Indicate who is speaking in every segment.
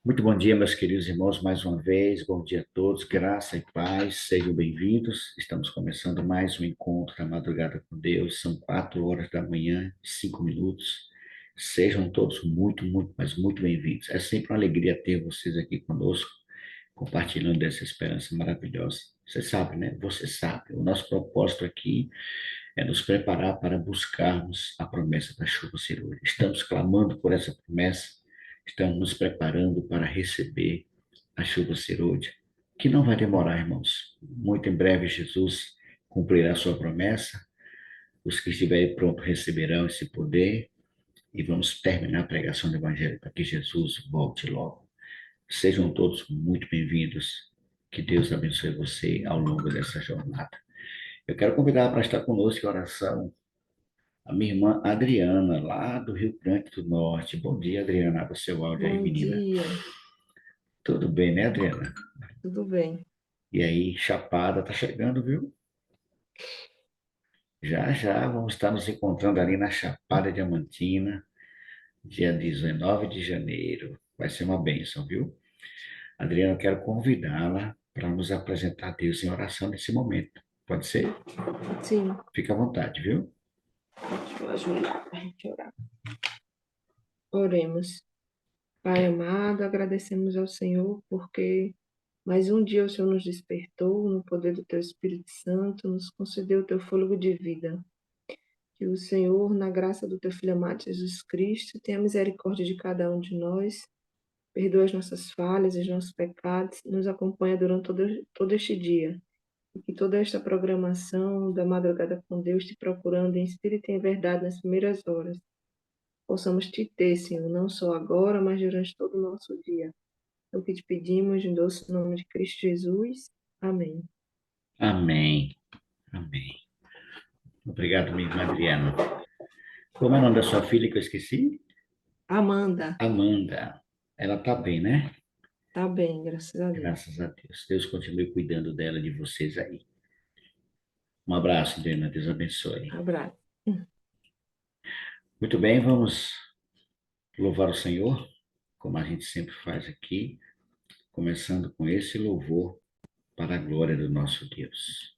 Speaker 1: Muito bom dia, meus queridos irmãos, mais uma vez. Bom dia a todos, graça e paz, sejam bem-vindos. Estamos começando mais um encontro da madrugada com Deus. São 4 horas da manhã, 5 minutos. Sejam todos muito, muito, mas muito bem-vindos. É sempre uma alegria ter vocês aqui conosco, compartilhando dessa esperança maravilhosa. Você sabe, né? Você sabe. O nosso propósito aqui é nos preparar para buscarmos a promessa da chuva cirúrgica. Estamos clamando por essa promessa, estamos nos preparando para receber a chuva cirúrgica, que não vai demorar, irmãos. Muito em breve Jesus cumprirá a sua promessa, os que estiverem prontos receberão esse poder e vamos terminar a pregação do Evangelho para que Jesus volte logo. Sejam todos muito bem-vindos. Que Deus abençoe você ao longo dessa jornada. Eu quero convidar para estar conosco em oração a minha irmã Adriana, lá do Rio Grande do Norte. Bom dia, Adriana. Abra o seu áudio aí,
Speaker 2: Bom
Speaker 1: menina.
Speaker 2: dia,
Speaker 1: Tudo bem, né, Adriana?
Speaker 2: tudo bem?
Speaker 1: E aí, Chapada tá chegando, viu? Já já vamos estar nos encontrando ali na Chapada Diamantina, dia 19 de janeiro. Vai ser uma bênção, viu? Adriana, eu quero convidá-la para nos apresentar a Deus em oração nesse momento. Pode ser?
Speaker 2: Sim,
Speaker 1: Fica à vontade, viu?
Speaker 2: deixa eu ajoelhar para a gente orar. Oremos. Pai amado, agradecemos ao Senhor porque mais um dia o Senhor nos despertou no poder do Teu Espírito Santo, nos concedeu o Teu fôlego de vida. Que o Senhor, na graça do Teu Filho amado Jesus Cristo, tenha misericórdia de cada um de nós, perdoa as nossas falhas, os nossos pecados, nos acompanha durante todo este dia. E que toda esta programação da madrugada com Deus, te procurando em espírito e em verdade nas primeiras horas, possamos te ter, Senhor, não só agora, mas durante todo o nosso dia. É o que te pedimos, em doce nome de Cristo Jesus. Amém.
Speaker 1: Amém. Amém. Obrigado, minha irmã Adriana. Como é o nome da sua filha que eu esqueci?
Speaker 2: Amanda,
Speaker 1: Amanda. Ela tá bem, né?
Speaker 2: tá bem, graças a Deus.
Speaker 1: Graças a Deus. Deus continue cuidando dela, e de vocês aí. Um abraço, Adriana. Deus abençoe.
Speaker 2: Abraço.
Speaker 1: Muito bem, vamos louvar o Senhor, como a gente sempre faz aqui, começando com esse louvor para a glória do nosso Deus.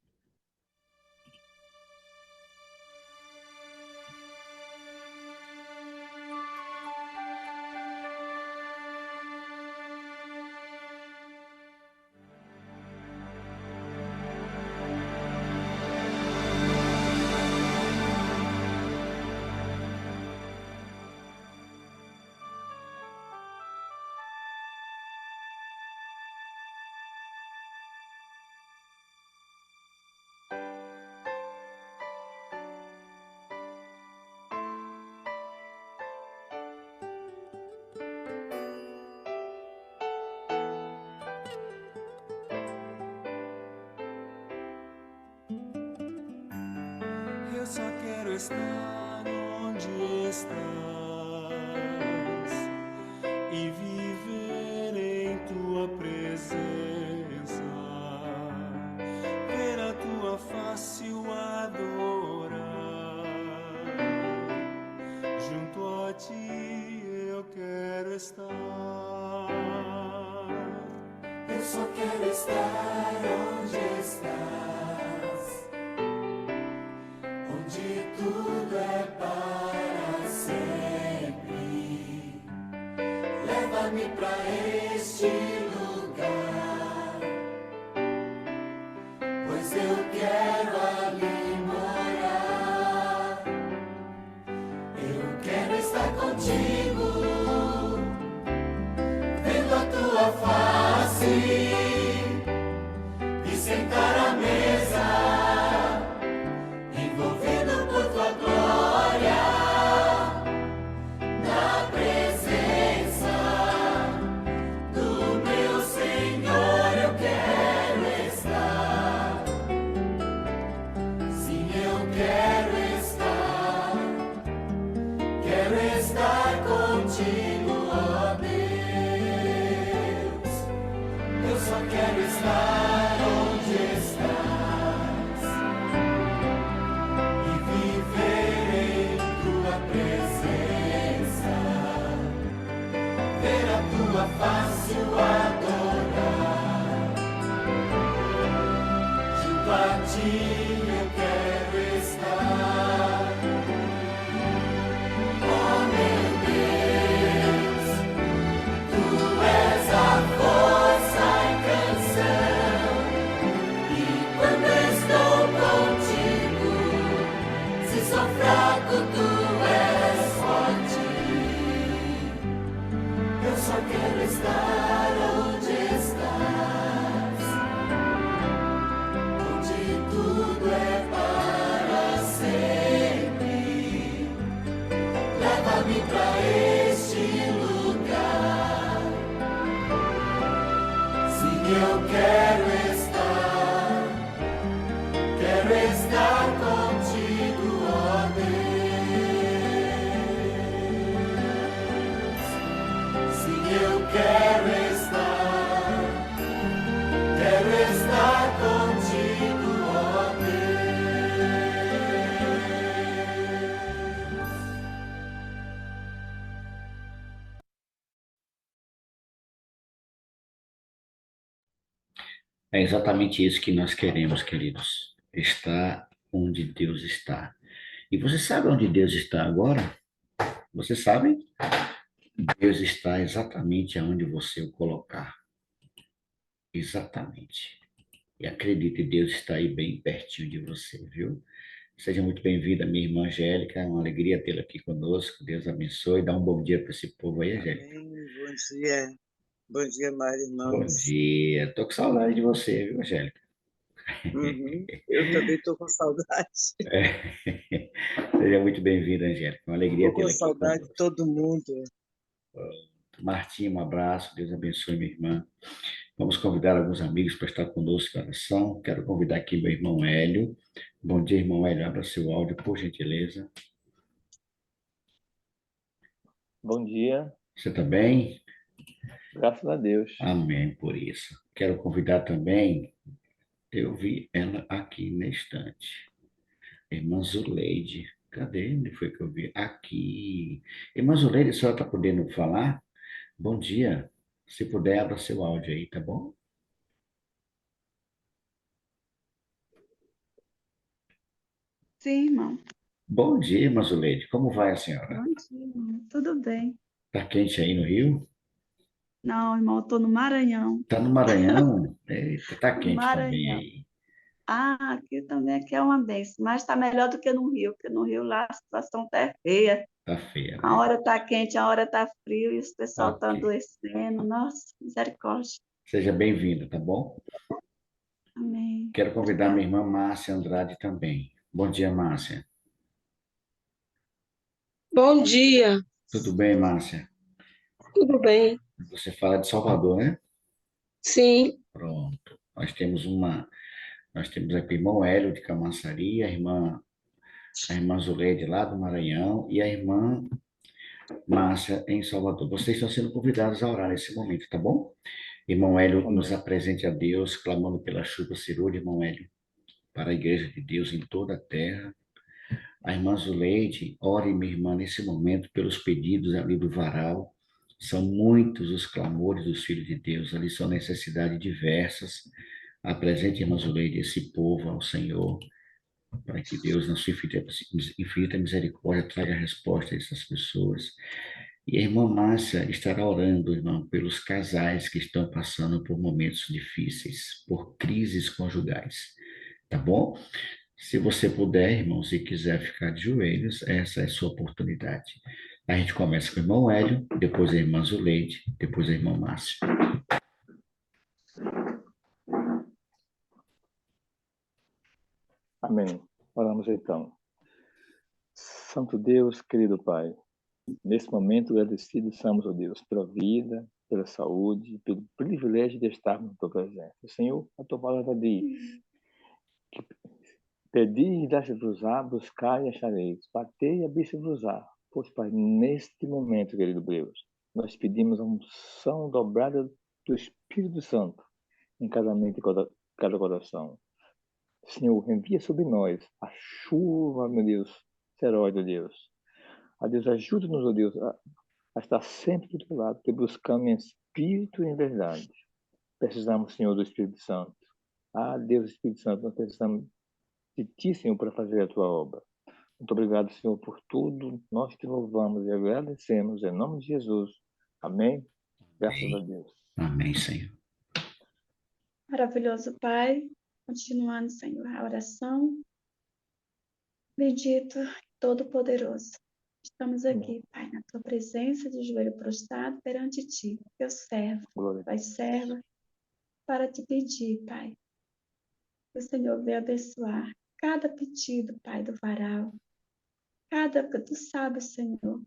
Speaker 3: Eu só quero estar onde estás e viver em tua presença, ver a tua face o adorar. Junto a ti eu quero estar. Eu só quero estar onde estás, onde tudo é para sempre. Leva-me para este lugar, pois eu quero ali morar. Eu quero estar contigo, vendo a tua face e sentar à mesa, envolvido por tua glória, na presença do meu ver a tua face o adorar. Junto a ti eu quero estar. Oh meu Deus, tu és a força e canção. E quando estou contigo, se sou fraco, tu és forte. Eu só quero estar onde estás, onde tudo é para sempre. Leva-me para este lugar. Sim, eu quero estar contigo, ó Deus. Sim, eu quero estar contigo, ó Deus.
Speaker 1: É exatamente isso que nós queremos, queridos. Estar onde Deus está. E você sabe onde Deus está agora? Você sabe? Deus está exatamente aonde você o colocar. Exatamente. E acredite, Deus está aí bem pertinho de você, viu? Seja muito bem-vinda, minha irmã Angélica. É uma alegria tê-la aqui conosco. Deus abençoe. Dá um bom dia para esse povo aí, Angélica.
Speaker 4: Amém. Bom dia. Bom dia, mais
Speaker 1: Bom
Speaker 4: irmãos.
Speaker 1: dia. Tô com saudade de você, viu, Angélica?
Speaker 4: Eu também estou com saudade.
Speaker 1: Seja muito bem-vinda, Angélica. Uma alegria
Speaker 4: Estou com
Speaker 1: tê-la aqui
Speaker 4: saudade de
Speaker 1: conosco.
Speaker 4: todo mundo.
Speaker 1: Martinha, um abraço. Deus abençoe, minha irmã. Vamos convidar alguns amigos para estar conosco na oração. Quero convidar aqui meu irmão Hélio. Bom dia, irmão Hélio. Abra seu áudio, por gentileza.
Speaker 5: Bom dia,
Speaker 1: Você está bem?
Speaker 5: graças a Deus.
Speaker 1: Amém por isso. Quero convidar também, eu vi ela aqui na estante. Irmã Zuleide. Cadê? Onde foi que eu vi? Aqui. Irmã Zuleide, a senhora está podendo falar? Bom dia. Se puder, abra seu áudio aí, tá bom?
Speaker 6: Sim, irmão.
Speaker 1: Bom dia, irmã Zuleide. Como vai a senhora?
Speaker 6: Bom dia, irmão. Tudo bem?
Speaker 1: Tá quente aí no Rio?
Speaker 6: Não, irmão, eu tô no Maranhão.
Speaker 1: Tá no Maranhão? Eita, tá
Speaker 6: No
Speaker 1: quente também
Speaker 6: Maranhão.
Speaker 1: aí.
Speaker 6: Ah, aqui também aqui é uma benção, mas está melhor do que no Rio, porque no Rio lá a situação tá feia.
Speaker 1: Tá feia,
Speaker 6: A
Speaker 1: né?
Speaker 6: hora tá quente, a hora tá frio, e os pessoal tá
Speaker 1: Ok.
Speaker 6: adoecendo. Nossa, misericórdia.
Speaker 1: Seja bem-vinda, tá bom?
Speaker 6: Amém.
Speaker 1: Quero convidar minha
Speaker 6: Obrigada.
Speaker 1: irmã Márcia Andrade também. Bom dia, Márcia.
Speaker 7: Bom dia,
Speaker 1: Tudo bem, Márcia?
Speaker 7: tudo bem?
Speaker 1: Você fala de Salvador, né?
Speaker 7: Sim,
Speaker 1: Pronto. Nós temos aqui o irmão Hélio de Camaçari, a irmã Zuleide lá do Maranhão e a irmã Márcia em Salvador. Vocês estão sendo convidados a orar nesse momento, tá bom? Irmão Hélio, nos
Speaker 5: Amém.
Speaker 1: apresente a Deus, clamando pela chuva cirúrgica, irmão Hélio, para a igreja de Deus em toda a terra. A irmã Zuleide, ore, minha irmã, nesse momento, pelos pedidos ali do varal. São muitos os clamores dos filhos de Deus, ali são necessidades diversas. Apresente, irmã Zuleide, esse povo ao Senhor, para que Deus, na sua infinita misericórdia, traga a resposta a essas pessoas. E a irmã Márcia estará orando, irmão, pelos casais que estão passando por momentos difíceis, por crises conjugais. Tá bom? Se você puder, irmão, se quiser ficar de joelhos, essa é a sua oportunidade. A gente começa com o irmão Hélio, depois a irmã Zuleide, depois a irmã Márcia.
Speaker 5: Amém. Oramos então. Santo Deus, querido Pai, nesse momento agradecidos somos, ó Deus, pela vida, pela saúde, pelo privilégio de estarmos na tua presença. Senhor, a tua palavra diz que pedi e dar-se-vos-á, buscar e achareis, batei e abrir-se-vos-á. Pois, Pai, neste momento, querido Deus, nós pedimos a unção dobrada do Espírito Santo em cada mente e cada coração. Senhor, envia sobre nós a chuva, meu Deus, seróide, ó Deus. A Deus, ajuda-nos, ó Deus, a a estar sempre do teu lado, te buscando em espírito e em verdade. Precisamos, Senhor, do Espírito Santo. Ah, Deus, Espírito Santo, nós precisamos de Ti, Senhor, para fazer a Tua obra. Muito obrigado, Senhor, por tudo. Nós te louvamos e agradecemos em nome de Jesus. Amém? Graças a Deus.
Speaker 1: Amém, Senhor.
Speaker 6: Maravilhoso Pai, continuando, Senhor, a oração. Bendito e Todo-Poderoso. Estamos aqui, Pai, na Tua presença, de joelho prostrado perante Ti, Teu servo,
Speaker 5: Glória a
Speaker 6: Pai
Speaker 5: Deus.
Speaker 6: serva, para Te pedir, Pai, que o Senhor venha abençoar cada pedido, Pai, do varal, que Tu sabes, Senhor,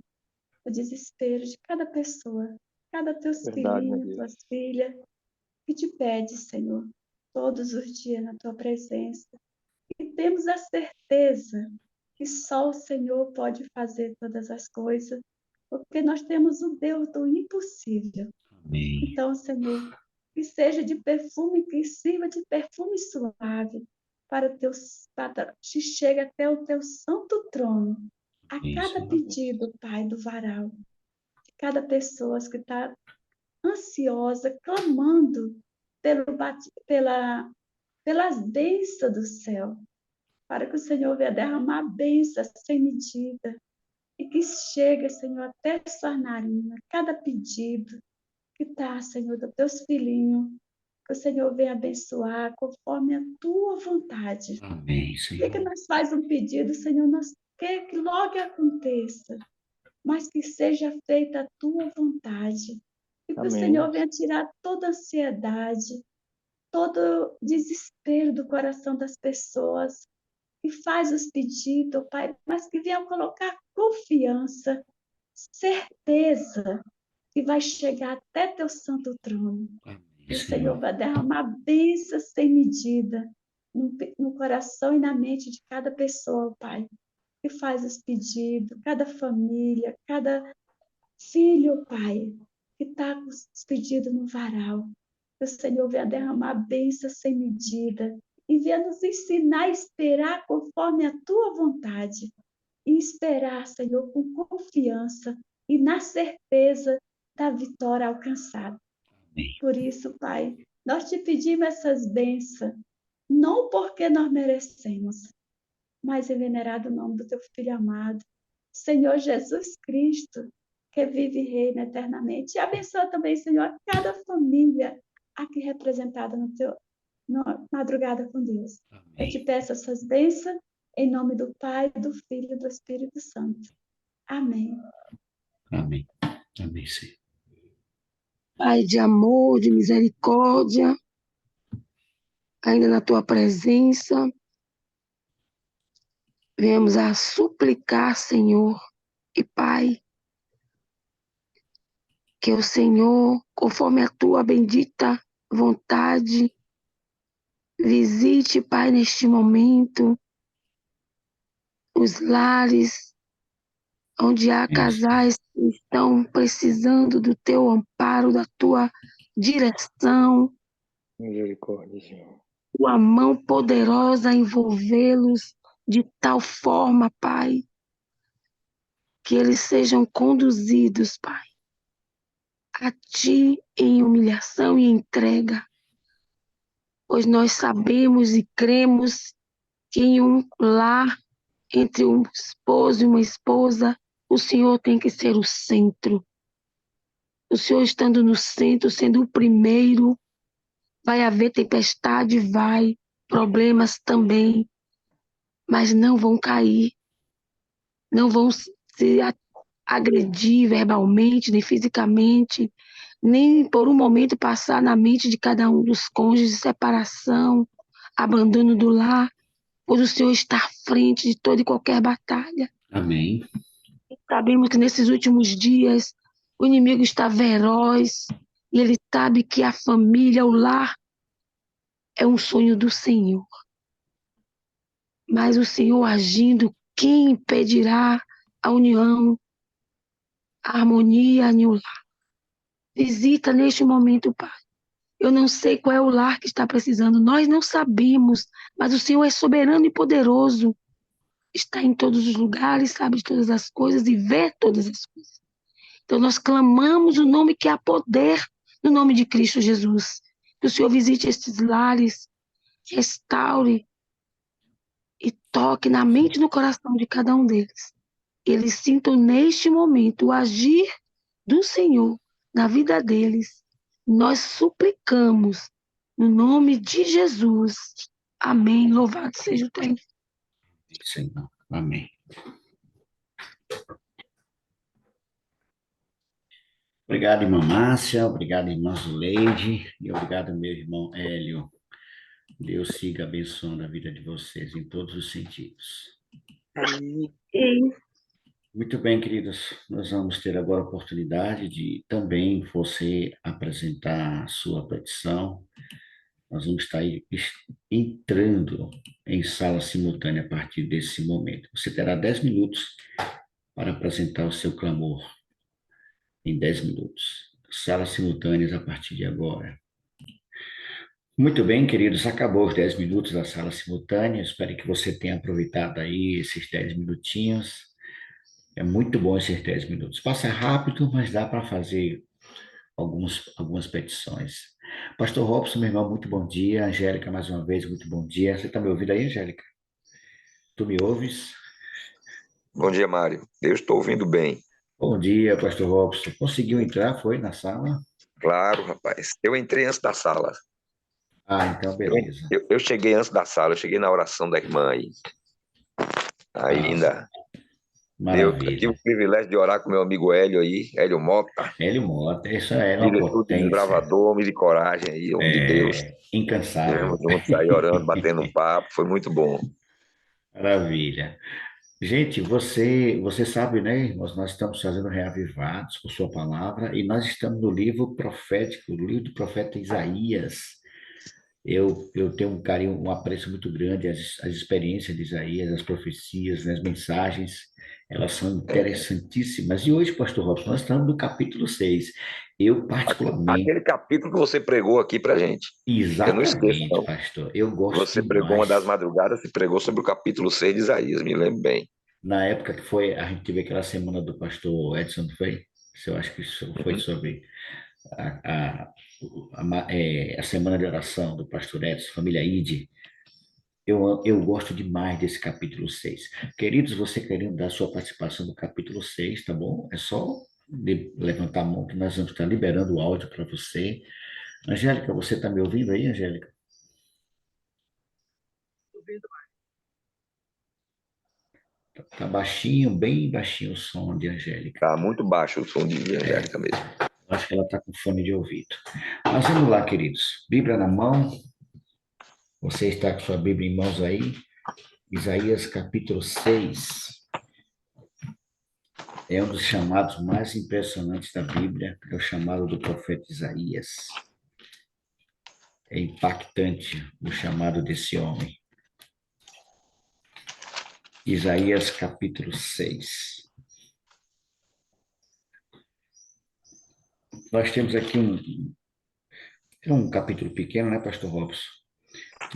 Speaker 6: o desespero de cada pessoa, cada Teus
Speaker 5: Verdade, meu
Speaker 6: filhinhos,
Speaker 5: Deus.
Speaker 6: Tuas filhas, que Te pede, Senhor, todos os dias na Tua presença. E temos a certeza que só o Senhor pode fazer todas as coisas, porque nós temos o Deus do impossível.
Speaker 1: Amém.
Speaker 6: Então, Senhor, que seja de perfume, que sirva de perfume suave para que chegue até o Teu santo trono. A
Speaker 1: Amém,
Speaker 6: cada
Speaker 1: Senhor.
Speaker 6: pedido, Pai, do varal, de cada pessoa que está ansiosa, clamando pelas bênçãos do céu, para que o Senhor venha derramar bênçãos sem medida e que chegue, Senhor, até sua narina, cada pedido que está, Senhor, dos teus filhinhos, que o Senhor venha abençoar conforme a tua vontade.
Speaker 1: Amém,
Speaker 6: Que
Speaker 1: Senhor.
Speaker 6: nós faz um pedido, Senhor, nós quer que logo aconteça, mas que seja feita a tua vontade. E que o
Speaker 5: Amém.
Speaker 6: Senhor venha tirar toda a ansiedade, todo desespero do coração das pessoas, que faz os pedidos, Pai, mas que venha colocar confiança, certeza que vai chegar até teu santo trono.
Speaker 1: Amém,
Speaker 6: E o
Speaker 1: Senhor.
Speaker 6: Senhor vai derramar bênçãos sem medida no coração e na mente de cada pessoa, Pai, que faz os pedidos, cada família, cada filho, Pai, que está com os pedidos no varal. Que o Senhor venha derramar bênçãos sem medida e venha nos ensinar a esperar conforme a tua vontade. E esperar, Senhor, com confiança e na certeza da vitória alcançada.
Speaker 1: Amém.
Speaker 6: Por isso, Pai, nós te pedimos essas bênçãos, não porque nós merecemos, mas em venerado nome do teu Filho amado, Senhor Jesus Cristo, que vive e reina eternamente. E abençoa também, Senhor, cada família aqui representada na Madrugada com Deus. Eu te
Speaker 1: Amém.
Speaker 6: peço essas bênçãos em nome do Pai, do Filho e do Espírito Santo. Amém.
Speaker 1: Amém. Amém, Senhor.
Speaker 7: Pai de amor, de misericórdia, ainda na tua presença, viemos a suplicar, Senhor e Pai, que o Senhor, conforme a tua bendita vontade, visite, Pai, neste momento, os lares onde há
Speaker 1: Amém,
Speaker 7: casais que estão precisando do teu amparo, da tua direção,
Speaker 5: Misericórdia, Senhor.
Speaker 7: tua mão poderosa a envolvê-los de tal forma, Pai, que eles sejam conduzidos, Pai, a Ti em humilhação e entrega, pois nós sabemos e cremos que em um lar, entre um esposo e uma esposa, o Senhor tem que ser o centro. O Senhor estando no centro, sendo o primeiro, vai haver tempestade, vai, problemas também, mas não vão cair, não vão se agredir verbalmente, nem fisicamente, nem por um momento passar na mente de cada um dos cônjuges separação, abandono do lar, pois o Senhor está à frente de toda e qualquer batalha.
Speaker 1: Amém.
Speaker 7: Sabemos que nesses últimos dias o inimigo está feroz e ele sabe que a família, o lar, é um sonho do Senhor. Mas o Senhor agindo, quem impedirá a união, a harmonia em um lar? Visita neste momento, Pai. Eu não sei qual é o lar que está precisando, nós não sabemos, mas o Senhor é soberano e poderoso. Está em todos os lugares, sabe de todas as coisas e vê todas as coisas. Então, nós clamamos o nome que há poder no nome de Cristo Jesus. Que o Senhor visite estes lares, restaure e toque na mente e no coração de cada um deles. Eles sintam neste momento o agir do Senhor na vida deles. Nós suplicamos no nome de Jesus. Amém. Louvado seja o teu nome.
Speaker 1: Senhor. Amém. Obrigado, irmã Márcia, obrigado, irmã Zuleide, e obrigado, meu irmão Hélio. Deus siga abençoando a vida de vocês em todos os sentidos.
Speaker 4: Amém.
Speaker 1: Muito bem, queridos, nós vamos ter agora a oportunidade de também você apresentar a sua petição. Nós vamos estar aí entrando em sala simultânea a partir desse momento. Você terá 10 minutos para apresentar o seu clamor. Em 10 minutos. Salas simultâneas a partir de agora. Muito bem, queridos, acabou os 10 minutos da sala simultânea. Espero que você tenha aproveitado aí esses 10 minutinhos. É muito bom esses 10 minutos. Passa rápido, mas dá para fazer algumas petições. Pastor Robson, meu irmão, muito bom dia. Angélica, mais uma vez, muito bom dia. Você está me ouvindo aí, Angélica? Tu me ouves?
Speaker 8: Bom dia, Mário. Eu estou ouvindo bem.
Speaker 1: Bom dia, Pastor Robson. Conseguiu entrar, foi, na sala?
Speaker 8: Claro, rapaz. Eu entrei antes da sala.
Speaker 1: Ah, então beleza.
Speaker 8: Eu cheguei antes da sala, eu cheguei na oração da irmã aí. Ainda. Eu tive o privilégio de orar com meu amigo Hélio aí, Hélio Mota.
Speaker 1: Hélio Mota, isso é uma
Speaker 8: diretor
Speaker 1: potência.
Speaker 8: Desbravador, homem de coragem aí, homem de Deus.
Speaker 1: Incansável.
Speaker 8: Juntos aí orando, batendo um papo, foi muito bom.
Speaker 1: Maravilha. Gente, você sabe, né, irmãos, nós estamos fazendo reavivados por sua palavra e nós estamos no livro profético, no livro do profeta Isaías. Eu tenho um carinho, um apreço muito grande às experiências de Isaías, as profecias, né, as mensagens, elas são interessantíssimas. E hoje, pastor Robson, nós estamos no capítulo 6. Eu, particularmente...
Speaker 8: Aquele capítulo que você pregou aqui pra gente.
Speaker 1: Exatamente,
Speaker 8: eu não esqueço, não.
Speaker 1: pastor. Eu gosto
Speaker 8: Você
Speaker 1: demais.
Speaker 8: pregou uma das madrugadas, você pregou sobre o capítulo 6 de Isaías, me lembro bem.
Speaker 1: Na época que foi, a gente teve aquela semana do pastor Edson, não foi? Eu acho que isso foi sobre a semana de oração do pastor Edson, família Ide. Eu gosto demais desse capítulo 6. Queridos, você querendo dar sua participação no capítulo 6, tá bom? É só levantar a mão que nós vamos estar liberando o áudio para você. Angélica, você está me ouvindo aí, Angélica? Tá baixinho, bem baixinho o som de Angélica.
Speaker 8: Tá muito baixo o som de Angélica mesmo.
Speaker 1: Acho que ela está com fone de ouvido. Mas vamos lá, queridos. Bíblia na mão. Você está com sua Bíblia em mãos aí. Isaías capítulo 6. É um dos chamados mais impressionantes da Bíblia. É o chamado do profeta Isaías. É impactante o chamado desse homem. Isaías capítulo 6. Nós temos aqui um capítulo pequeno, né, pastor Robson?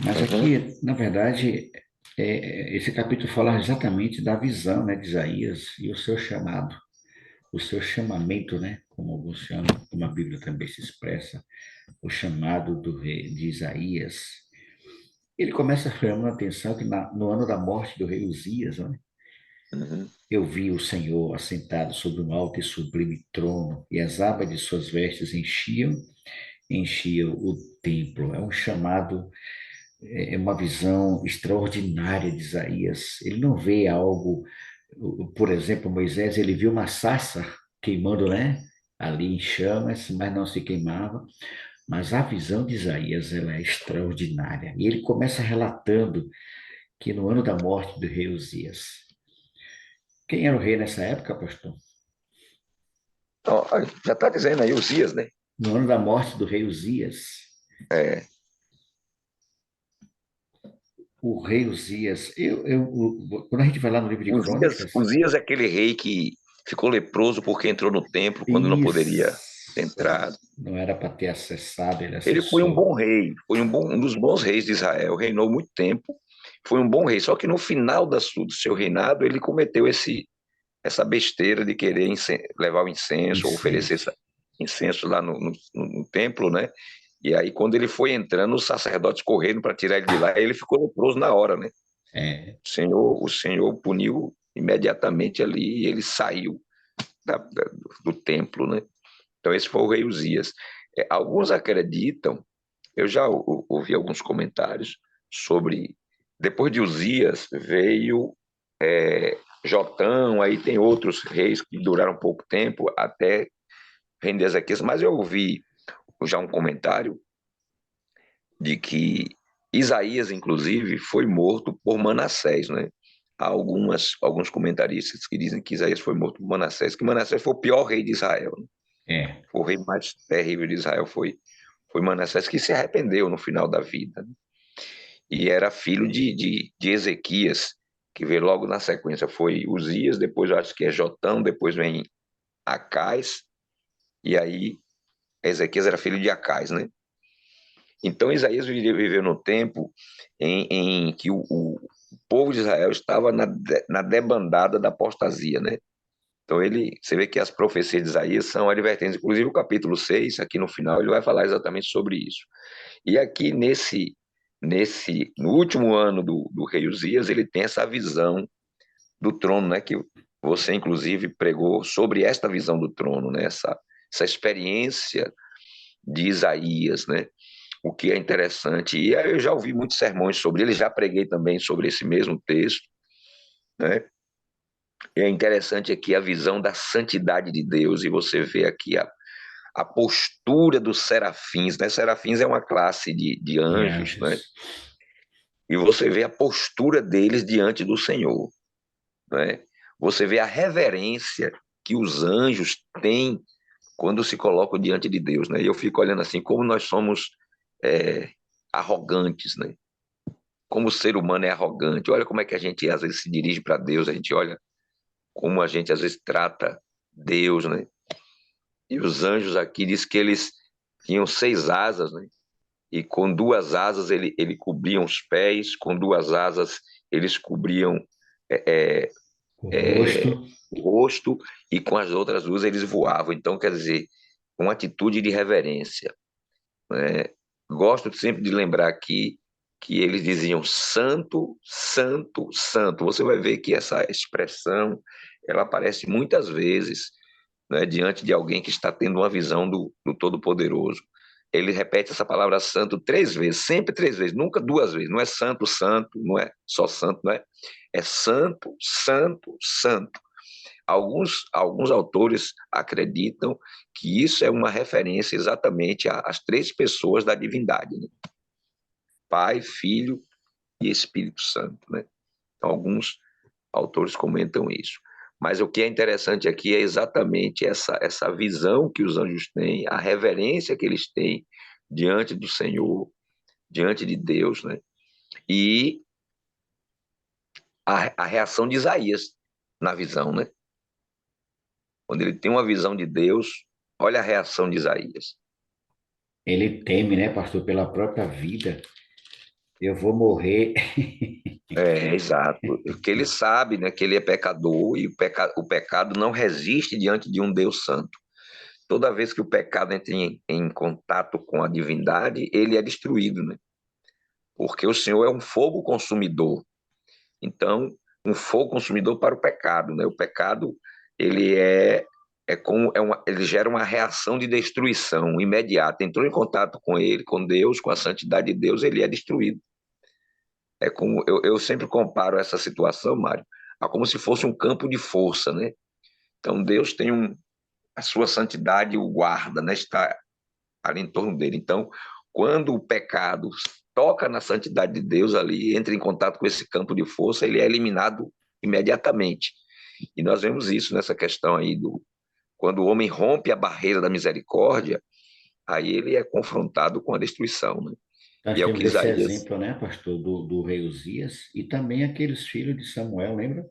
Speaker 1: Mas aqui, na verdade, esse capítulo fala exatamente da visão, né, de Isaías e o seu chamado, o seu chamamento, né, como alguns chamam, como a Bíblia também se expressa, o chamado do rei de Isaías. Ele começa chamando a atenção que no ano da morte do rei Uzias, né, eu vi o Senhor assentado sobre um alto e sublime trono, e as abas de suas vestes enchiam o templo. É um chamado, é uma visão extraordinária de Isaías. Ele não vê algo, por exemplo, Moisés, ele viu uma sarça queimando, né, ali em chamas, mas não se queimava. Mas a visão de Isaías, ela é extraordinária. E ele começa relatando que no ano da morte do rei Uzias. Quem era o rei nessa época, pastor?
Speaker 8: Então, já está dizendo aí, Uzias, né?
Speaker 1: No ano da morte do rei Uzias. O rei Uzias, quando a gente vai lá no livro de Crônicas...
Speaker 8: Uzias é aquele rei que ficou leproso porque entrou no templo quando não poderia ter entrado.
Speaker 1: Não era para ter acessado, ele acessou.
Speaker 8: Ele foi um bom rei, foi um dos bons reis de Israel, reinou muito tempo, foi um bom rei, só que no final do seu reinado ele cometeu essa besteira de querer levar o incenso, ou oferecer
Speaker 1: Incenso.
Speaker 8: incenso lá no templo, né? E aí, quando ele foi entrando, os sacerdotes correndo para tirar ele de lá, ele ficou leproso na hora, né?
Speaker 1: É,
Speaker 8: O Senhor puniu imediatamente ali e ele saiu do templo, né? Então, esse foi o rei Uzias. Alguns acreditam, eu já ouvi alguns comentários sobre, depois de Uzias veio Jotão, aí tem outros reis que duraram pouco tempo, até reino de Ezequias, mas eu ouvi já um comentário de que Isaías, inclusive, foi morto por Manassés, né? Há alguns comentaristas que dizem que Isaías foi morto por Manassés, que Manassés foi o pior rei de Israel, né?
Speaker 1: é.
Speaker 8: O rei mais terrível de Israel foi Manassés, que se arrependeu no final da vida, né? E era filho de Ezequias, que veio logo na sequência. Foi Uzias, depois eu acho que é Jotão, depois vem Acais, e aí Ezequias era filho de Acais, né? Então Isaías viveu no tempo em que o povo de Israel estava na debandada da apostasia, né? Então você vê que as profecias de Isaías são advertentes, inclusive o capítulo 6, aqui no final, ele vai falar exatamente sobre isso. E aqui no último ano do rei Uzias, ele tem essa visão do trono, né? Que você, inclusive, pregou sobre esta visão do trono, né? Essa experiência de Isaías, né? O que é interessante. E aí eu já ouvi muitos sermões sobre ele, já preguei também sobre esse mesmo texto, né? E é interessante aqui a visão da santidade de Deus, e você vê aqui a postura dos serafins, né? Serafins é uma classe de
Speaker 1: De
Speaker 8: anjos, né?
Speaker 1: anjos.
Speaker 8: E você vê a postura deles diante do Senhor, né? Você vê a reverência que os anjos têm quando se colocam diante de Deus, né? E eu fico olhando assim, como nós somos arrogantes, né? Como o ser humano é arrogante. Olha como é que a gente às vezes se dirige para Deus, a gente olha como a gente às vezes trata Deus, né? E os anjos aqui diz que eles tinham 6 asas, né? E com 2 asas ele cobriam os pés, com 2 asas eles cobriam é,
Speaker 1: O
Speaker 8: é,
Speaker 1: rosto.
Speaker 8: o rosto, e com as outras 2 eles voavam. Então, quer dizer, uma atitude de reverência, né? Gosto sempre de lembrar aqui que eles diziam santo, santo, santo. Você vai ver que essa expressão ela aparece muitas vezes, né, diante de alguém que está tendo uma visão do Todo-Poderoso. Ele repete essa palavra santo 3 vezes, sempre 3 vezes, nunca 2 vezes. Não é santo, santo, não é só santo, não é? É santo, santo, santo. Alguns autores acreditam que isso é uma referência exatamente às 3 pessoas da divindade, né? Pai, Filho e Espírito Santo, né? Então, alguns autores comentam isso. Mas o que é interessante aqui é exatamente essa visão que os anjos têm, a reverência que eles têm diante do Senhor, diante de Deus, né? E a reação de Isaías na visão, né? Quando ele tem uma visão de Deus, olha a reação de Isaías.
Speaker 1: Ele teme, né, pastor, pela própria vida. Eu vou morrer.
Speaker 8: Exato. Porque ele sabe, né, que ele é pecador e o pecado não resiste diante de um Deus santo. Toda vez que o pecado entra em contato com a divindade, ele é destruído, né? Porque o Senhor é um fogo consumidor. Então, um fogo consumidor para o pecado, né? O pecado, ele ele gera uma reação de destruição imediata. Entrou em contato com ele, com Deus, com a santidade de Deus, ele é destruído. É como eu sempre comparo essa situação, Mário, a como se fosse um campo de força, né? Então Deus tem a sua santidade o guarda, né? Está ali em torno dele. Então, quando o pecado toca na santidade de Deus ali, entra em contato com esse campo de força, ele é eliminado imediatamente. E nós vemos isso nessa questão aí quando o homem rompe a barreira da misericórdia, aí ele é confrontado com a destruição, né?
Speaker 1: Nós
Speaker 8: E é o
Speaker 1: temos
Speaker 8: que
Speaker 1: esse
Speaker 8: Isaías.
Speaker 1: exemplo, né, pastor, do rei Uzias e também aqueles filhos de Samuel, lembra?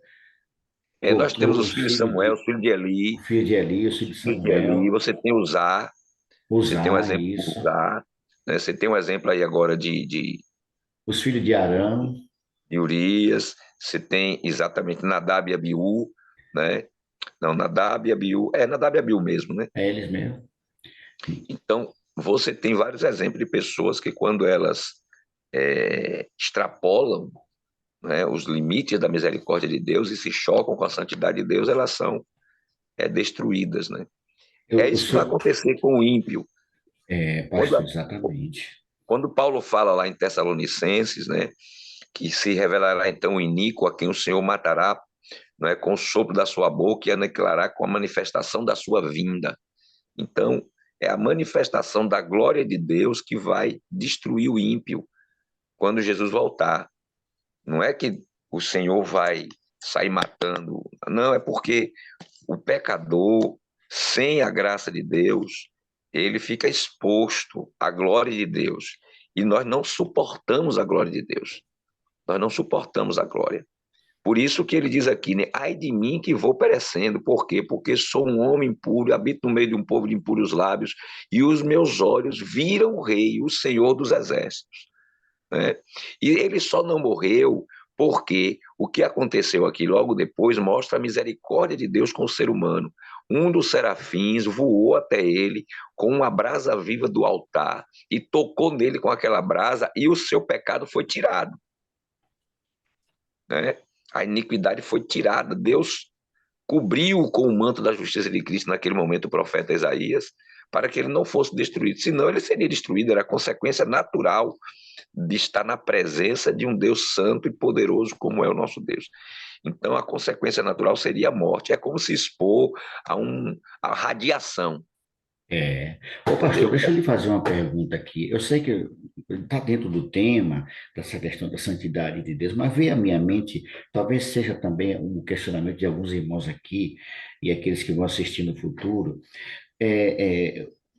Speaker 8: Nós temos os
Speaker 1: Os
Speaker 8: filhos de
Speaker 1: filhos
Speaker 8: Samuel,
Speaker 1: de,
Speaker 8: os filhos de
Speaker 1: o
Speaker 8: Eli,
Speaker 1: filho de Eli, os filhos de
Speaker 8: filhos de Eli,
Speaker 1: Samuel,
Speaker 8: você tem Uzá, você tem um
Speaker 1: Uzá,
Speaker 8: exemplo de
Speaker 1: isso.
Speaker 8: Uzá, né? Você tem um exemplo aí agora
Speaker 1: Os filhos de Arão,
Speaker 8: de Urias, você tem exatamente Nadab e Abiú, né? Não, Nadab e Abiú. Nadab e Abiú mesmo, né?
Speaker 1: É eles mesmo.
Speaker 8: Então, você tem vários exemplos de pessoas que, quando elas extrapolam, né, os limites da misericórdia de Deus e se chocam com a santidade de Deus, elas são destruídas, né? É
Speaker 1: O
Speaker 8: isso que vai
Speaker 1: senhor,
Speaker 8: acontecer com o ímpio.
Speaker 1: pastor, exatamente.
Speaker 8: Quando Paulo fala lá em Tessalonicenses, né, que se revelará então o iníquo a quem o Senhor matará, né, com o sopro da sua boca e aniquilará com a manifestação da sua vinda. Então, é a manifestação da glória de Deus que vai destruir o ímpio quando Jesus voltar. Não é que o Senhor vai sair matando, não, é porque o pecador, sem a graça de Deus, ele fica exposto à glória de Deus. E nós não suportamos a glória de Deus. Nós não suportamos a glória. Por isso que ele diz aqui, né? Ai de mim que vou perecendo. Por quê? Porque sou um homem impuro, habito no meio de um povo de impuros lábios, e os meus olhos viram o Rei, o Senhor dos Exércitos. Né? E ele só não morreu porque o que aconteceu aqui logo depois mostra a misericórdia de Deus com o ser humano. Um dos serafins voou até ele com uma brasa viva do altar e tocou nele com aquela brasa e o seu pecado foi tirado. Né? A iniquidade foi tirada. Deus cobriu com o manto da justiça de Cristo naquele momento o profeta Isaías para que ele não fosse destruído. Senão ele seria destruído, era a consequência natural de estar na presença de um Deus santo e poderoso como é o nosso Deus. Então a consequência natural seria a morte. É como se expor a radiação.
Speaker 1: Ô, pastor, deixa eu lhe fazer uma pergunta aqui. Eu sei que está dentro do tema dessa questão da santidade de Deus, mas veio à minha mente, talvez seja também um questionamento de alguns irmãos aqui e aqueles que vão assistir no futuro.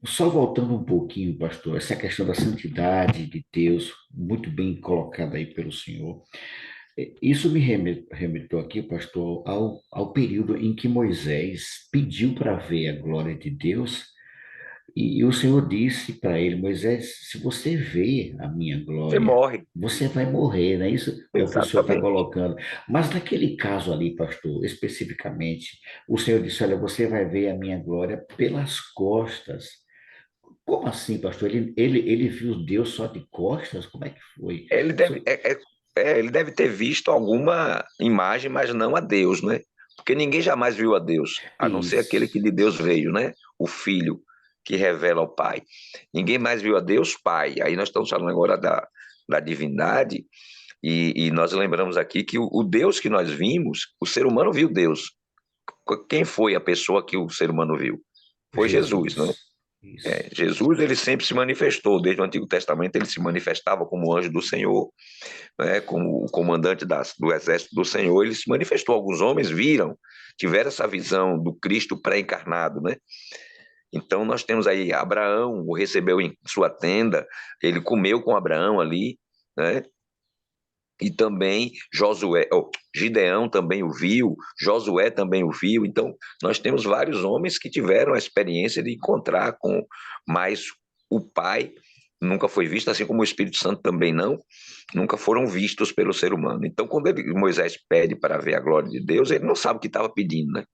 Speaker 1: Só voltando um pouquinho, pastor, essa questão da santidade de Deus, muito bem colocada aí pelo senhor. Isso me remeteu aqui, pastor, ao período em que Moisés pediu para ver a glória de Deus. E o Senhor disse para ele, Moisés, se você vê a minha
Speaker 8: Você
Speaker 1: glória,
Speaker 8: morre.
Speaker 1: você vai morrer, né? Isso é o que o Senhor está
Speaker 8: Exatamente.
Speaker 1: colocando. Mas naquele caso ali, pastor, especificamente, o Senhor disse, olha, você vai ver a minha glória pelas costas. Como assim, pastor? Ele viu Deus só de costas? Como é que foi?
Speaker 8: Ele deve, ele deve ter visto alguma imagem, mas não a Deus, né? Porque ninguém jamais viu a Deus, a não ser aquele que
Speaker 1: Isso.
Speaker 8: de Deus veio, né? O Filho que revela ao Pai. Ninguém mais viu a Deus Pai. Aí nós estamos falando agora da divindade, e nós lembramos aqui que o Deus que nós vimos, o ser humano viu Deus. Quem foi a pessoa que o ser humano viu? Foi Jesus, né?
Speaker 1: Jesus. Isso.
Speaker 8: Jesus, ele sempre se manifestou, desde o Antigo Testamento ele se manifestava como anjo do Senhor, né, como o comandante do exército do Senhor, ele se manifestou, alguns homens viram, tiveram essa visão do Cristo pré-encarnado, né? Então nós temos aí Abraão, o recebeu em sua tenda, ele comeu com Abraão ali, né? E também Gideão também o viu, Josué também o viu. Então, nós temos vários homens que tiveram a experiência de encontrar com mais o Pai, nunca foi visto, assim como o Espírito Santo também não, nunca foram vistos pelo ser humano. Então, quando Moisés pede para ver a glória de Deus, ele não sabe o que estava pedindo, né?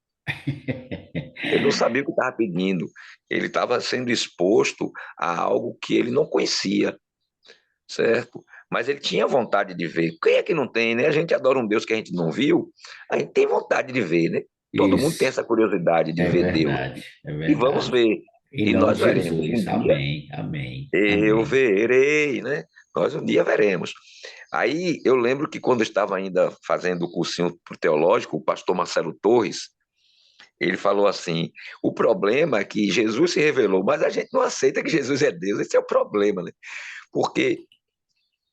Speaker 8: Ele não sabia o que estava pedindo, ele estava sendo exposto a algo que ele não conhecia, certo? Mas ele tinha vontade de ver. Quem é que não tem, né? A gente adora um Deus que a gente não viu, a gente tem vontade de ver, né? Todo mundo tem
Speaker 1: Isso.
Speaker 8: essa curiosidade de
Speaker 1: É
Speaker 8: ver Deus.
Speaker 1: verdade. É
Speaker 8: E vamos
Speaker 1: verdade.
Speaker 8: ver.
Speaker 1: Em
Speaker 8: E
Speaker 1: nome
Speaker 8: nós
Speaker 1: de
Speaker 8: veremos. Um
Speaker 1: Jesus.
Speaker 8: dia
Speaker 1: Amém. Amém.
Speaker 8: eu
Speaker 1: Amém.
Speaker 8: verei, né? Nós um dia veremos. Aí eu lembro que quando eu estava ainda fazendo o cursinho teológico, o pastor Marcelo Torres, ele falou assim: o problema é que Jesus se revelou, mas a gente não aceita que Jesus é Deus. Esse é o problema, né? Porque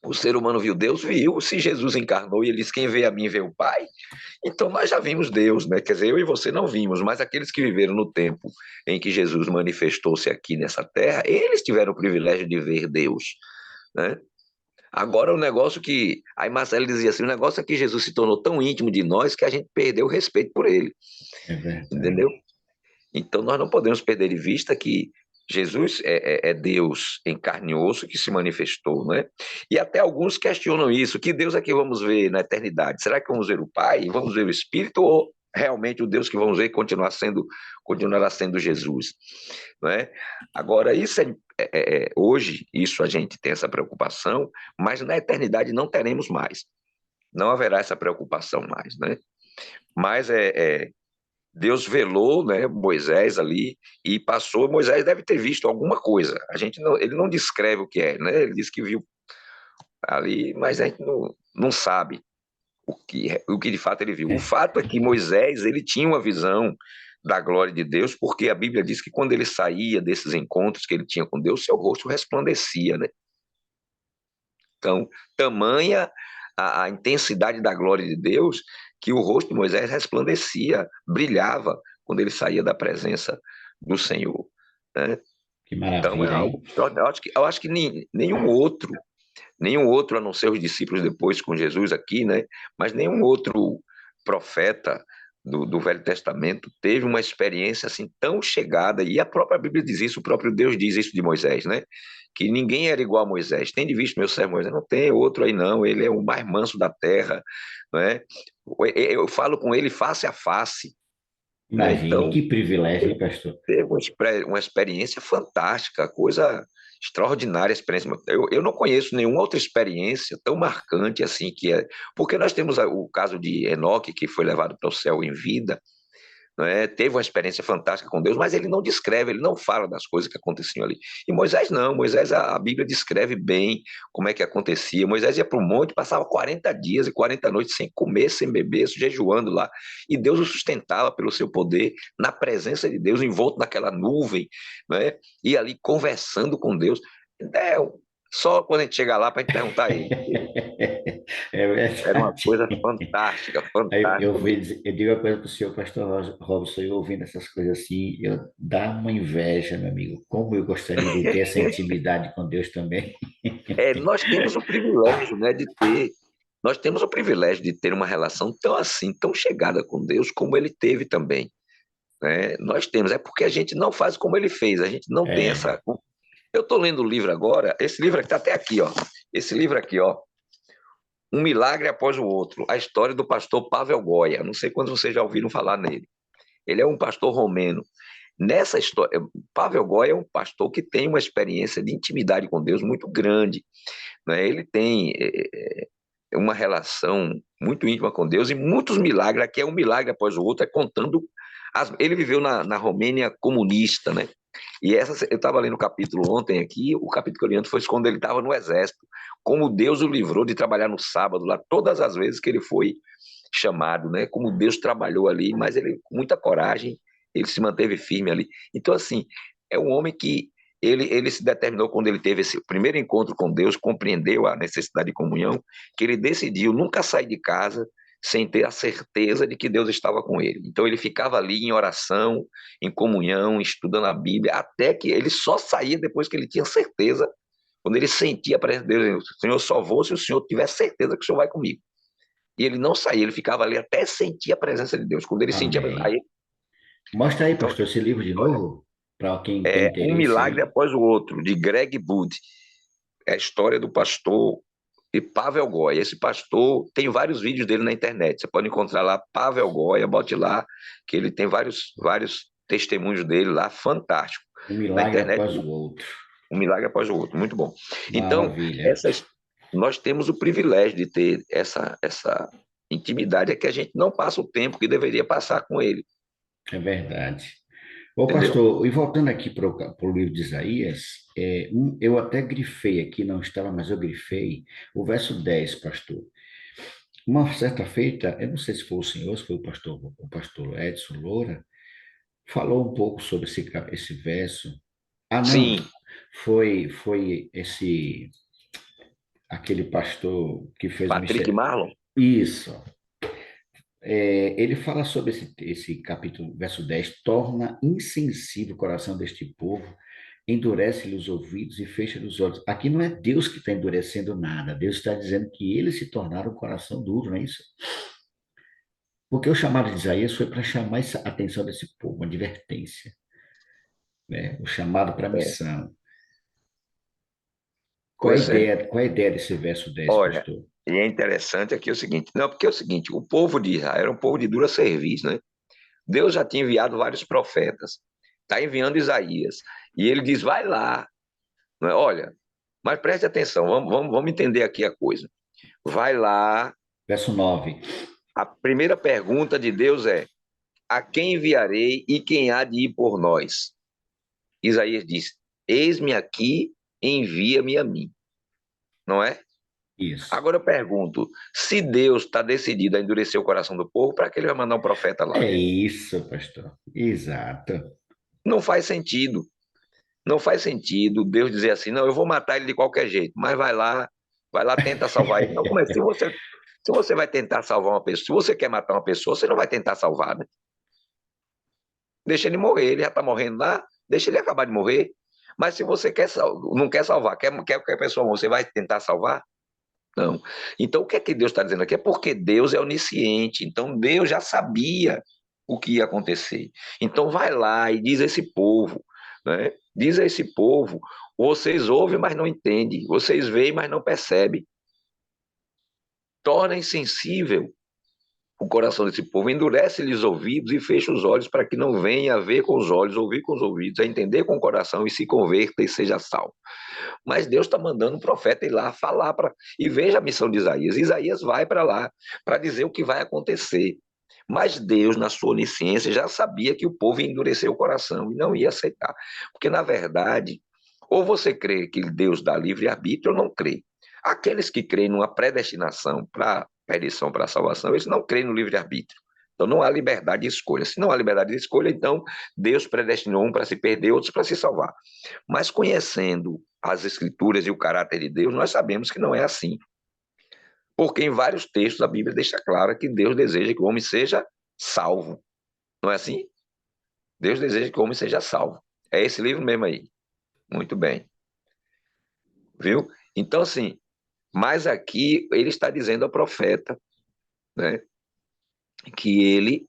Speaker 8: o ser humano viu Deus, viu. Se Jesus encarnou e ele disse: quem vê a mim vê o Pai. Então nós já vimos Deus, né? Quer dizer, eu e você não vimos, mas aqueles que viveram no tempo em que Jesus manifestou-se aqui nessa terra, eles tiveram o privilégio de ver Deus, né? Agora o negócio que. Aí Marcelo dizia assim: o negócio é que Jesus se tornou tão íntimo de nós que a gente perdeu o respeito por ele,
Speaker 1: É verdade.
Speaker 8: entendeu? Então nós não podemos perder de vista que Jesus é Deus em carne e osso que se manifestou, né? E até alguns questionam isso: que Deus é que vamos ver na eternidade? Será que vamos ver o Pai? Vamos ver o Espírito? Ou realmente o Deus que vamos ver continuará sendo Jesus, não é? Agora, isso hoje, isso a gente tem essa preocupação, mas na eternidade não teremos mais, não haverá essa preocupação mais, né? Mas Deus velou, né, Moisés ali e passou. Moisés deve ter visto alguma coisa. Ele não descreve o que é, né? Ele diz que viu ali, mas a gente não sabe o que de fato ele viu. O fato é que Moisés, ele tinha uma visão da glória de Deus, porque a Bíblia diz que quando ele saía desses encontros que ele tinha com Deus, seu rosto resplandecia, né? Então, tamanha a intensidade da glória de Deus que o rosto de Moisés resplandecia, brilhava quando ele saía da presença do Senhor, né?
Speaker 1: Que
Speaker 8: Então,
Speaker 1: maravilha, hein?
Speaker 8: eu acho que nenhum outro, a não ser os discípulos depois com Jesus aqui, né? Mas nenhum outro profeta do Velho Testamento teve uma experiência assim tão chegada, e a própria Bíblia diz isso, o próprio Deus diz isso de Moisés, né? Que ninguém era igual a Moisés. Tem de visto meu servo Moisés? Não tem outro aí não, ele é o mais manso da terra, né? Eu falo com ele face a face, né?
Speaker 1: Imagine,
Speaker 8: Então,
Speaker 1: que privilégio, hein, pastor?
Speaker 8: teve uma experiência fantástica, coisa extraordinária, experiência. Eu não conheço nenhuma outra experiência tão marcante assim que é, porque nós temos o caso de Enoque, que foi levado para o céu em vida, não é? Teve uma experiência fantástica com Deus, mas ele não descreve, ele não fala das coisas que aconteciam ali. E Moisés não, Moisés, a Bíblia descreve bem como é que acontecia. Moisés ia para o monte, passava 40 dias e 40 noites sem comer, sem beber, jejuando lá, e Deus o sustentava pelo seu poder, na presença de Deus, envolto naquela nuvem, não é? E ali conversando com Deus. É, só quando a gente chegar lá para a gente perguntar a ele.
Speaker 1: É
Speaker 8: Era uma
Speaker 1: verdade.
Speaker 8: coisa fantástica, fantástica mesmo.
Speaker 1: Eu digo uma coisa para o senhor, pastor Robson, eu ouvindo essas coisas assim, dá uma inveja, meu amigo. Como eu gostaria de ter essa intimidade com Deus também.
Speaker 8: Nós temos o privilégio, né, nós temos o privilégio de ter uma relação tão assim, tão chegada com Deus como ele teve também, né? Nós temos, é porque a gente não faz como ele fez, a gente não tem
Speaker 1: É,
Speaker 8: essa. Eu estou lendo o livro agora, esse livro está até aqui, ó. Esse livro aqui, ó, Um Milagre Após o Outro, a história do pastor Pavel Goya. Não sei quantos vocês já ouviram falar nele. Ele é um pastor romeno. Nessa história, Pavel Goya é um pastor que tem uma experiência de intimidade com Deus muito grande, né? Ele tem uma relação muito íntima com Deus e muitos milagres. Aqui é um milagre após o outro, contando. Ele viveu na Romênia comunista, né? E eu estava lendo o capítulo ontem aqui, o capítulo que eu li antes foi quando ele estava no exército, como Deus o livrou de trabalhar no sábado lá, todas as vezes que ele foi chamado, né? Como Deus trabalhou ali, mas ele, com muita coragem, ele se manteve firme ali. Então, assim, é um homem que ele se determinou quando ele teve esse primeiro encontro com Deus, compreendeu a necessidade de comunhão, que ele decidiu nunca sair de casa sem ter a certeza de que Deus estava com ele. Então ele ficava ali em oração, em comunhão, estudando a Bíblia, até que ele só saía depois que ele tinha certeza, quando ele sentia a presença de Deus, Senhor, só vou se o Senhor tiver certeza que o Senhor vai comigo. E ele não saía, ele ficava ali até sentir a presença de Deus. Quando ele sentia a presença,
Speaker 1: amém.
Speaker 8: aí,
Speaker 1: Mostra aí,
Speaker 8: então,
Speaker 1: pastor, esse livro de
Speaker 8: olha,
Speaker 1: novo, para quem tem
Speaker 8: Um
Speaker 1: interesse
Speaker 8: Milagre
Speaker 1: aí.
Speaker 8: Após o Outro, de Greg Bood. É a história do pastor e Pavel Goya. Esse pastor, tem vários vídeos dele na internet. Você pode encontrar lá Pavel Goya, bote lá, que ele tem vários testemunhos dele lá, fantástico.
Speaker 1: Um
Speaker 8: Na
Speaker 1: milagre
Speaker 8: internet,
Speaker 1: após o outro.
Speaker 8: um milagre após o outro, muito bom. Então,
Speaker 1: Maravilha.
Speaker 8: nós temos o privilégio de ter essa intimidade, é que a gente não passa o tempo que deveria passar com ele,
Speaker 1: É verdade. Ô,
Speaker 8: entendeu?
Speaker 1: pastor, e voltando aqui para o livro de Isaías, eu até grifei aqui, não estava, mas eu grifei o verso 10, pastor. Uma certa feita, eu não sei se foi o senhor, se foi o pastor Edson Loura, falou um pouco sobre esse verso. Ah, não,
Speaker 8: Sim,
Speaker 1: foi aquele pastor que fez um
Speaker 8: Patrick Marlon,
Speaker 1: Isso. Ele fala sobre esse capítulo, verso 10, torna insensível o coração deste povo, endurece-lhe os ouvidos e fecha-lhe os olhos. Aqui não é Deus que está endurecendo nada, Deus está dizendo que eles se tornaram um coração duro, não é isso? Porque o chamado de Isaías foi para chamar a atenção desse povo, uma advertência, né? O chamado para a
Speaker 8: é,
Speaker 1: missão.
Speaker 8: pois é.
Speaker 1: Qual é a ideia desse verso 10,
Speaker 8: Olha,
Speaker 1: pastor?
Speaker 8: E é interessante aqui o seguinte, não, porque é o seguinte, o povo de Israel era um povo de dura serviço, né? Deus já tinha enviado vários profetas, está enviando Isaías, e ele diz, vai lá, não é? Olha, mas preste atenção, vamos entender aqui a coisa. Vai lá,
Speaker 1: Verso 9.
Speaker 8: a primeira pergunta de Deus é, a quem enviarei e quem há de ir por nós? Isaías diz, eis-me aqui, envia-me a mim, não é?
Speaker 1: Isso.
Speaker 8: Agora eu pergunto, se Deus está decidido a endurecer o coração do povo, para que ele vai mandar um profeta lá?
Speaker 1: É isso, pastor. Exato.
Speaker 8: Não faz sentido. Não faz sentido Deus dizer assim, não, eu vou matar ele de qualquer jeito, mas vai lá, tenta salvar ele. Não, como é? Se você vai tentar salvar uma pessoa, se você quer matar uma pessoa, você não vai tentar salvar, né? Deixa ele morrer, ele já está morrendo lá, deixa ele acabar de morrer. Mas se você não quer salvar, quer que a pessoa morra, você vai tentar salvar? Não. Então, o que é que Deus está dizendo aqui? É porque Deus é onisciente. Então, Deus já sabia o que ia acontecer. Então, vai lá e diz a esse povo, né? Diz a esse povo, vocês ouvem, mas não entendem. Vocês veem, mas não percebem. Torna insensível o coração desse povo, endurece-lhes os ouvidos e fecha os olhos para que não venha a ver com os olhos, ouvir com os ouvidos, a entender com o coração e se converta e seja salvo. Mas Deus está mandando o profeta ir lá falar e veja a missão de Isaías. Isaías vai para lá para dizer o que vai acontecer. Mas Deus, na sua onisciência, já sabia que o povo ia endurecer o coração e não ia aceitar. Porque, na verdade, ou você crê que Deus dá livre-arbítrio ou não crê. Aqueles que creem numa predestinação para perdição, para salvação, eles não creem no livre-arbítrio. Então não há liberdade de escolha. Se não há liberdade de escolha, então Deus predestinou um para se perder, outros para se salvar. Mas conhecendo as Escrituras e o caráter de Deus, nós sabemos que não é assim. Porque em vários textos a Bíblia deixa claro que Deus deseja que o homem seja salvo. Não é assim? Deus deseja que o homem seja salvo. É esse livro mesmo aí. Muito bem. Viu? Então, assim, mas aqui ele está dizendo ao profeta, né, que ele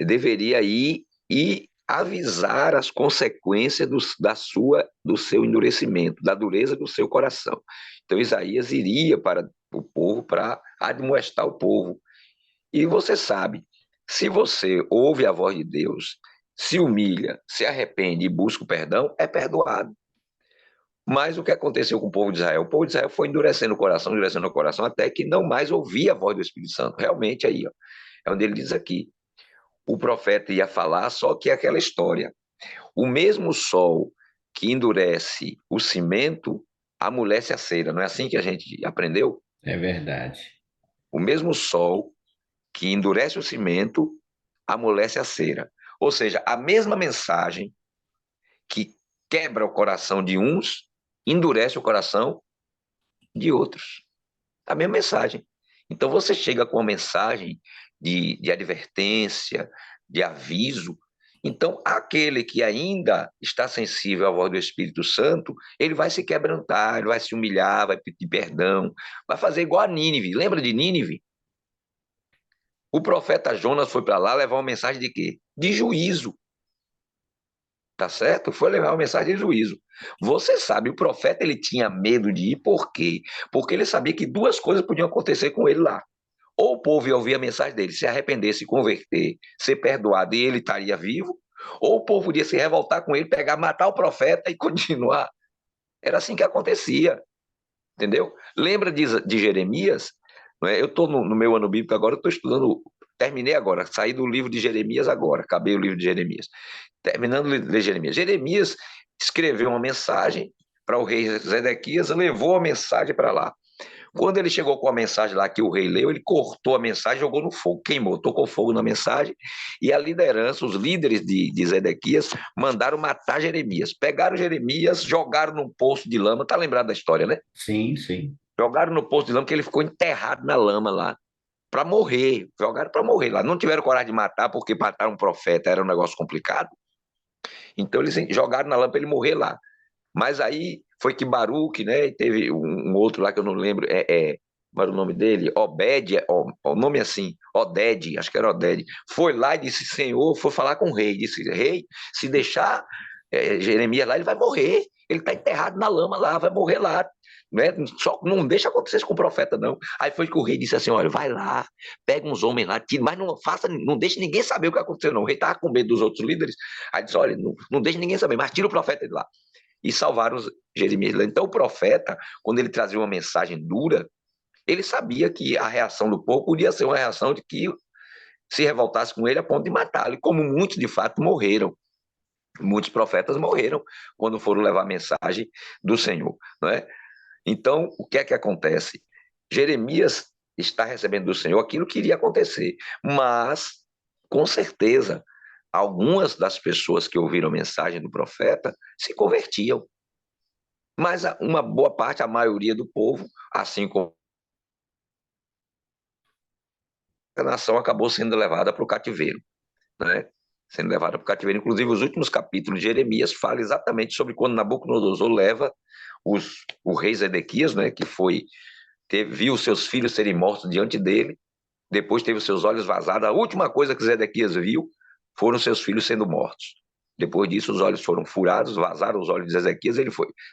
Speaker 8: deveria ir e avisar as consequências do seu endurecimento, da dureza do seu coração. Então Isaías iria para o povo para admoestar o povo. E você sabe, se você ouve a voz de Deus, se humilha, se arrepende e busca o perdão, é perdoado. Mas o que aconteceu com o povo de Israel? O povo de Israel foi endurecendo o coração, até que não mais ouvia a voz do Espírito Santo. Realmente aí, ó, é onde ele diz aqui, o profeta ia falar, só que é aquela história. O mesmo sol que endurece o cimento, amolece a cera. Não é assim que a gente aprendeu?
Speaker 1: É verdade.
Speaker 8: O mesmo sol que endurece o cimento, amolece a cera. Ou seja, a mesma mensagem que quebra o coração de uns, endurece o coração de outros. A mesma mensagem. Então você chega com uma mensagem de advertência, de aviso. Então, aquele que ainda está sensível à voz do Espírito Santo, ele vai se quebrantar, ele vai se humilhar, vai pedir perdão, vai fazer igual a Nínive. Lembra de Nínive? O profeta Jonas foi para lá levar uma mensagem de quê? De juízo. Tá certo? Foi levar uma mensagem de juízo. Você sabe, o profeta ele tinha medo de ir, por quê? Porque ele sabia que duas coisas podiam acontecer com ele lá. Ou o povo ia ouvir a mensagem dele, se arrepender, se converter, ser perdoado e ele estaria vivo, ou o povo podia se revoltar com ele, pegar, matar o profeta e continuar. Era assim que acontecia, entendeu? Lembra de Jeremias? Não é? Eu estou no meu ano bíblico agora, eu estou estudando, terminei agora, saí do livro de Jeremias agora, acabei o livro de Jeremias. Terminando de ler Jeremias. Jeremias escreveu uma mensagem para o rei Zedequias, levou a mensagem para lá. Quando ele chegou com a mensagem lá que o rei leu, ele cortou a mensagem e jogou no fogo, queimou, tocou fogo na mensagem, e a liderança, os líderes de Zedequias, mandaram matar Jeremias. Pegaram Jeremias, jogaram num poço de lama, tá lembrado da história, né?
Speaker 1: Sim, sim.
Speaker 8: Jogaram no poço de lama, que ele ficou enterrado na lama lá, para morrer, jogaram para morrer lá. Não tiveram coragem de matar, porque matar um profeta era um negócio complicado. Então eles jogaram na lama para ele morrer lá. Mas aí foi que Baruque, né? E teve um outro lá que eu não lembro, qual era o nome dele? Obed, o nome assim, Oded, acho que era Oded. Foi lá e disse: Senhor, foi falar com o rei. Disse: Rei, se deixar Jeremias lá, ele vai morrer. Ele está enterrado na lama lá, vai morrer lá. né? Só não deixa acontecer isso com o profeta, não. Aí foi que o rei disse assim: olha, vai lá, pega uns homens lá, tira, mas não deixe ninguém saber o que aconteceu, não. O rei estava com medo dos outros líderes. Aí disse: olha, não deixe ninguém saber, mas tira o profeta de lá. E salvaram Jeremias. Então, o profeta, quando ele trazia uma mensagem dura, ele sabia que a reação do povo podia ser uma reação de que se revoltasse com ele a ponto de matá-lo. E como muitos, de fato, morreram. Muitos profetas morreram quando foram levar a mensagem do Senhor, não é? Então, o que é que acontece? Jeremias está recebendo do Senhor aquilo que iria acontecer, mas, com certeza, algumas das pessoas que ouviram a mensagem do profeta se convertiam. Mas uma boa parte, a maioria do povo, assim como a nação, acabou sendo levada para o cativeiro, né? Sendo levada para o cativeiro. Inclusive, os últimos capítulos de Jeremias falam exatamente sobre quando Nabucodonosor leva o rei Zedequias, né, que viu seus filhos serem mortos diante dele, depois teve os seus olhos vazados. A última coisa que Zedequias viu foram seus filhos sendo mortos. Depois disso, os olhos foram furados, vazaram os olhos de Zedequias,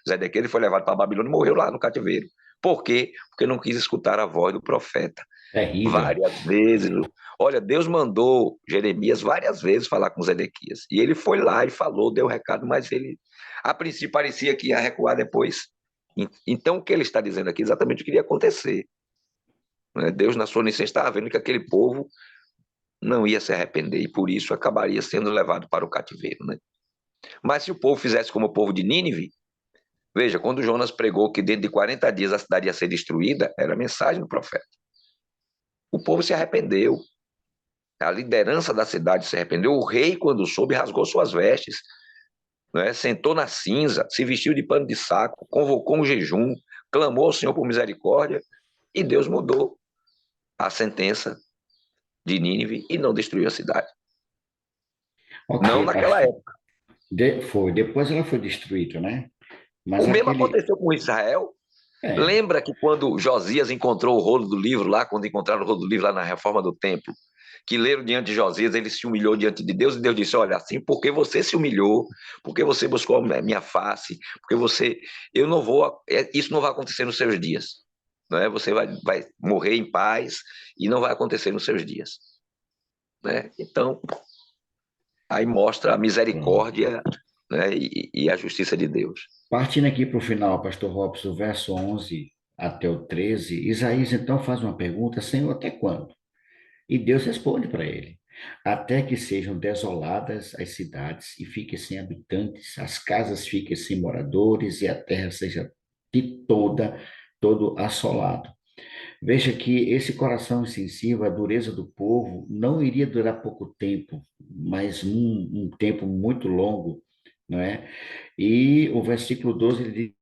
Speaker 8: Zedequias foi levado para a Babilônia e morreu lá no cativeiro. Por quê? Porque não quis escutar a voz do profeta.
Speaker 1: Terrível.
Speaker 8: Várias vezes. Olha, Deus mandou Jeremias várias vezes falar com Zedequias. E ele foi lá e falou, deu o recado, mas ele, a princípio, parecia que ia recuar depois. Então, o que ele está dizendo aqui é exatamente o que iria acontecer. Deus, na sua onisciência, estava vendo que aquele povo não ia se arrepender e, por isso, acabaria sendo levado para o cativeiro, né? Mas se o povo fizesse como o povo de Nínive, veja, quando Jonas pregou que dentro de 40 dias a cidade ia ser destruída, era a mensagem do profeta. O povo se arrependeu. A liderança da cidade se arrependeu. O rei, quando soube, rasgou suas vestes, né? Sentou na cinza, se vestiu de pano de saco, convocou um jejum, clamou ao Senhor por misericórdia, e Deus mudou a sentença de Nínive e não destruiu a cidade.
Speaker 1: Ok,
Speaker 8: Não naquela
Speaker 1: pastor.
Speaker 8: época.
Speaker 1: Depois ela foi destruída, né? Mas
Speaker 8: O mesmo aconteceu com Israel. Lembra que quando Josias encontrou o rolo do livro lá, quando encontraram o rolo do livro lá na reforma do templo, que leram diante de Josias, ele se humilhou diante de Deus, e Deus disse: olha, assim, porque você se humilhou, porque você buscou a minha face, porque isso não vai acontecer nos seus dias, né? Você vai morrer em paz e não vai acontecer nos seus dias, né? Então, aí mostra a misericórdia, né, e a justiça de Deus.
Speaker 1: Partindo aqui para o final, pastor Robson, o verso 11 até o 13, Isaías então faz uma pergunta: Senhor, até quando? E Deus responde para ele: até que sejam desoladas as cidades e fiquem sem habitantes, as casas fiquem sem moradores e a terra seja de todo assolado. Veja que esse coração insensível, a dureza do povo, não iria durar pouco tempo, mas um tempo muito longo, não é? E o versículo 12 ele